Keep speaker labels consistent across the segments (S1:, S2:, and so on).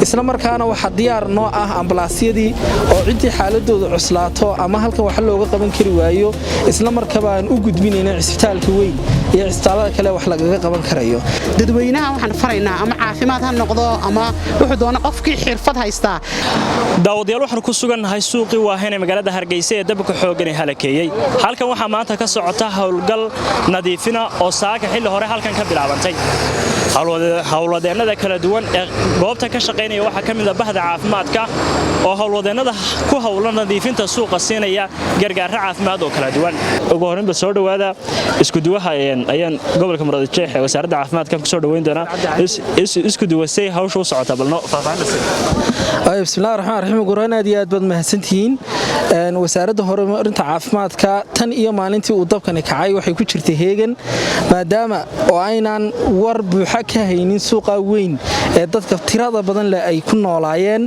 S1: isla markaana waxa diyaar noo ah ambalaasyadii oo cidii xaaladooda cuslaato ama halkan wax looga qaban kari waayo isla markaaba aan u gudbinayna cisbitaalka weyn iyo cisbitaalada kale wax lagaga qaban karayo
S2: dadweynaha waxaan faraynaa ama caafimaad ha noqdo ama wuxuu doona qofkii xirfad haysta
S3: daawadayaal waxaan ku sugannahay suuqii Waaheen ee magaalada Hargeysa ee dabka xoogan ee halakeeyay halkan waxaa maanta ka socota hawlgal nadiifina oo saaka xilli hore halkan ka bilaabantay hawlwadeennada kala duwan ee goobta ka shaqeynaya waxaa ka mid ah bahda caafimaadka oo hawlwadeennada ku hawlan nadiifinta suuqa siinaya gargaar caafimaad oo kala duwan ugu horreynba soo dhawaada isku duwaha ayaan gobolka Muradjeex ee wasaaradda caafimaadka ku soo dhaweyn doona isku duwasay hawsha u socota balno
S1: bismillaahir rahmaanir rahiim guranaad iyo aad bad mahadsantihiin wasaaradda horumarinta caafimaadka tan iyo maalintii uu dabkani kacay waxay ku jirtay heegan maadaama oo aynaan war buuxa ka haynin suuqa weyn ee dadka tirada badan leh ay ku noolaayeen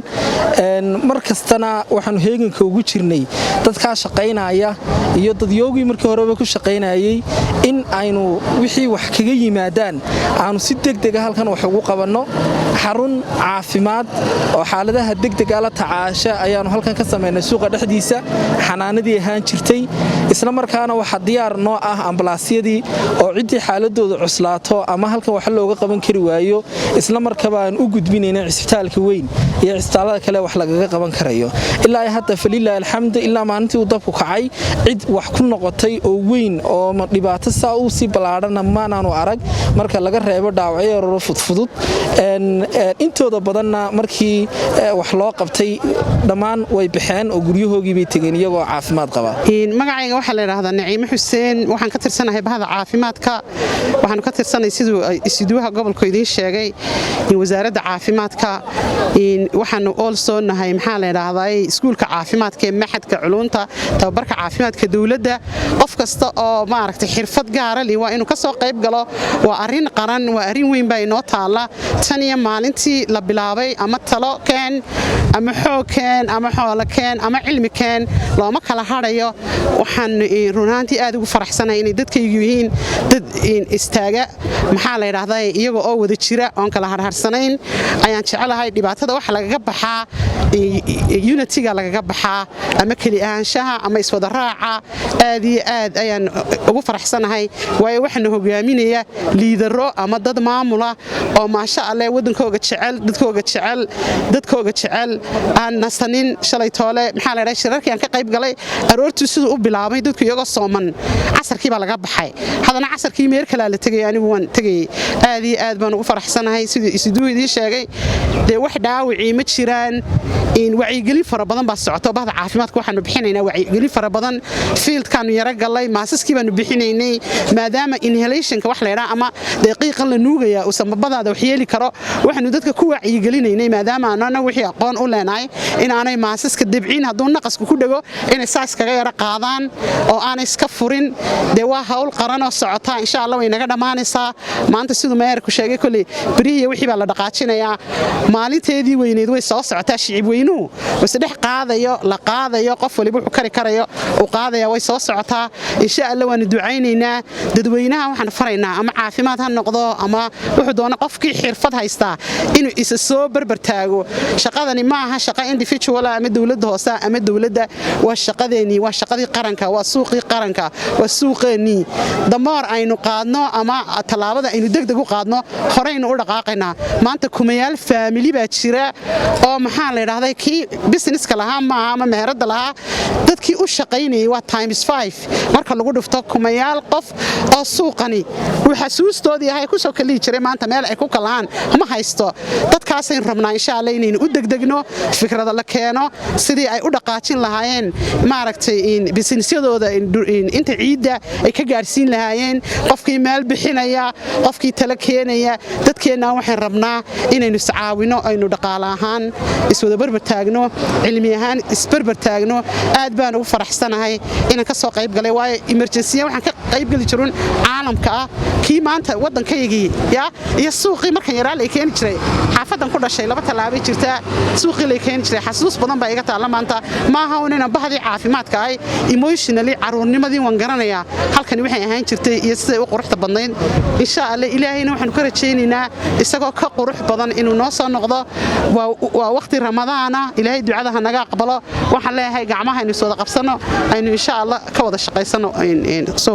S1: markastana waxaanu heeganka ugu jirnay dadka shaqeynaya iyo dadyoogii markii horeba ku shaqeynayay in aynu wixii wax kaga yimaadaan aanu si degdeg ah halkan wax ugu qabanno xarun caafimaad oo xaaladaha degdega la tacaasha ayaanu halkan ka sameynay suuqa dhexdiisa xanaanadii ahaan jirtay isla markaana waxa diyaar noo ah ambalaasyadii oo cidii xaaladooda cuslaato ama halkan wax looga qaban kari waayo isla markaaba aan u gudbinayna cisbitaalka weyn iyo cisbitaalada kale wax lagaga qaban karayo ilaa hadda falilaa alxamd ilaa maalintii uu dabku kacay cid wax ku noqotay oo weyn oo dhibaato saa u si balaadhana maanaanu arag marka laga reebo dhaawacyo yar fudfudud intooda badanna markii wax loo qabtay dhammaan way baxeen oo guryahoogii bay tageen iyagoo caafimaad qaba
S2: magacayga waxa la yiraahdaa Naciime Xuseen waxaan ka tirsanahay bahda caafimaadka waxaan ka tirsanahay sidoo isduwaha gobolka idin sheegay in wasaaradda caafimaadka waxaan also nahay maxaa la yiraahdaa iskuulka caafimaadka ee maxadka culunta tababarka caafimaadka dawladda qof kasta oo maaragtay xirfad gaar ah waa inuu ka soo qayb galo waa arin qaran waa arin weyn bay noo taala tan iyo maalintii la bilaabay ama talo keen ama xoog keen ama xoolo keen ama cilmi keen looma kala harayo waxaan runaantii aad ugu faraxsanahay in dadkaygu yihiin dad istaaga maxaa la yiraahdaa iyaga oo wada jira oo kala harharsanayn ayaan jecelahay dhibaatada wax lagaga baxaa unity-ga lagaga baxaa ama kali ahaanshaha ama iswada raaca aad iyo aad ayaan ugu faraxsanahay waayo waxaan hogaaminaya liidaro ama dad maamula oo maasha Allah wadankooga jecel aan nasanin shalay toole maxaa la yiraahdaa shirarkii aan ka qayb galay aroortii sidoo u bilaabay dadku iyaga sooman casarkii baa laga baxay hadana casarkii meer kala la tagay anigu waan tagay aad iyo aad baan ugu faraxsanahay sidii isduudii sheegay de wax dhaawici ma jiraan in wacyigelin fara badan baa socoto bahda caafimaadka waxaanu bixinaynaa wacyigelin fara badan fieldkaanu yara galay maasaskii baanu bixinaynay maadaama inhalationka wax la yiraahdo ama daqiiqan la nuugaya oo sababadaada wax yeeli karo waxaanu dadka ku wacyigelinaynay maadaama aanana wixii aqoon u leenahay in aanay maasaska dibciin hadduu naqasku ku dhago inay saas kaga yara qaadaan oo aanay iska furin de waa hawl qaran oo socota insha Allah way naga dhamaanaysaa maanta sidoo meerku sheegay kulli bariya wixii baa la dhaqaajinayaa maalinteedii weyneed way soo socotaa shicib weynuhu wasadhex qaadayo qof waliba wuxuu kari karayo oo qaadaya way soo socotaa insha Allah waan ducaynaynaa dadweynaha waxaan faraynaa ama caafimaad ha noqdo ama wuxuu doona qofkii xirfad haysta inuu isa soo barbar taago shaqadani ma aha shaqo individual ama dawladda hoose ama dawladda waa shaqadeeni waa shaqadii qaranka waa suuqii qaranka waa suuqeeni damoor aynu qaadno ama talaabada aynu degdeg u qaadno horeyna u dhaqaaqayna maanta kumayaal family baa jira oo maxaa la yiraahdaa kii businesska lahaa ma ama meherada lahaa dadkii u shaqeynayay waa ×5 marka lagu dhufto kumayaal qof oo suuqani waxa xasuustoodii ay ku soo kali jiray maanta meel ay ku kalaan ma haysto dadkaas ay rabnaa insha Allah inaynu u degdegno fikrada la keeno sidii ay u dhaqaajin lahaayeen maaragtay in businessyadooda inta ciida ay ka gaarsiin lahaayeen qofkii meel bixinaya qofkii tala keenaya dadkeena waxaan rabnaa inaynu iscaawino aynu dhaqaale ahaan iswada barbar taagno cilmi ahaan isbarbar taagno aad baan ugu faraxsanahay inaan ka soo qayb galay waayo emergency waxaan ka qayb gali jirin caalamka kii maanta waddankaygii iyo suuqii markan yaraa la keeni jiray xaafadan ku dhashay 2 talaabo jirta suuqii la keeni jiray xasuus badan baa iga taala maanta maaha inaan bahdii caafimaadka ay emotionally caruurnimadii waan garanayaa halkan waxay ahaan jirtay iyo sida u quruxda badnayd insha Allah ilaahayna waxaan ku rajaynaynaa isagoo ka qurux badan inuu noo soo noqdo waa waqti ramadaana ilaahay ducada naga aqbalo waxaan leeyahay gacmaha inuu soo qabsano aynu insha Allah ka wada shaqeysano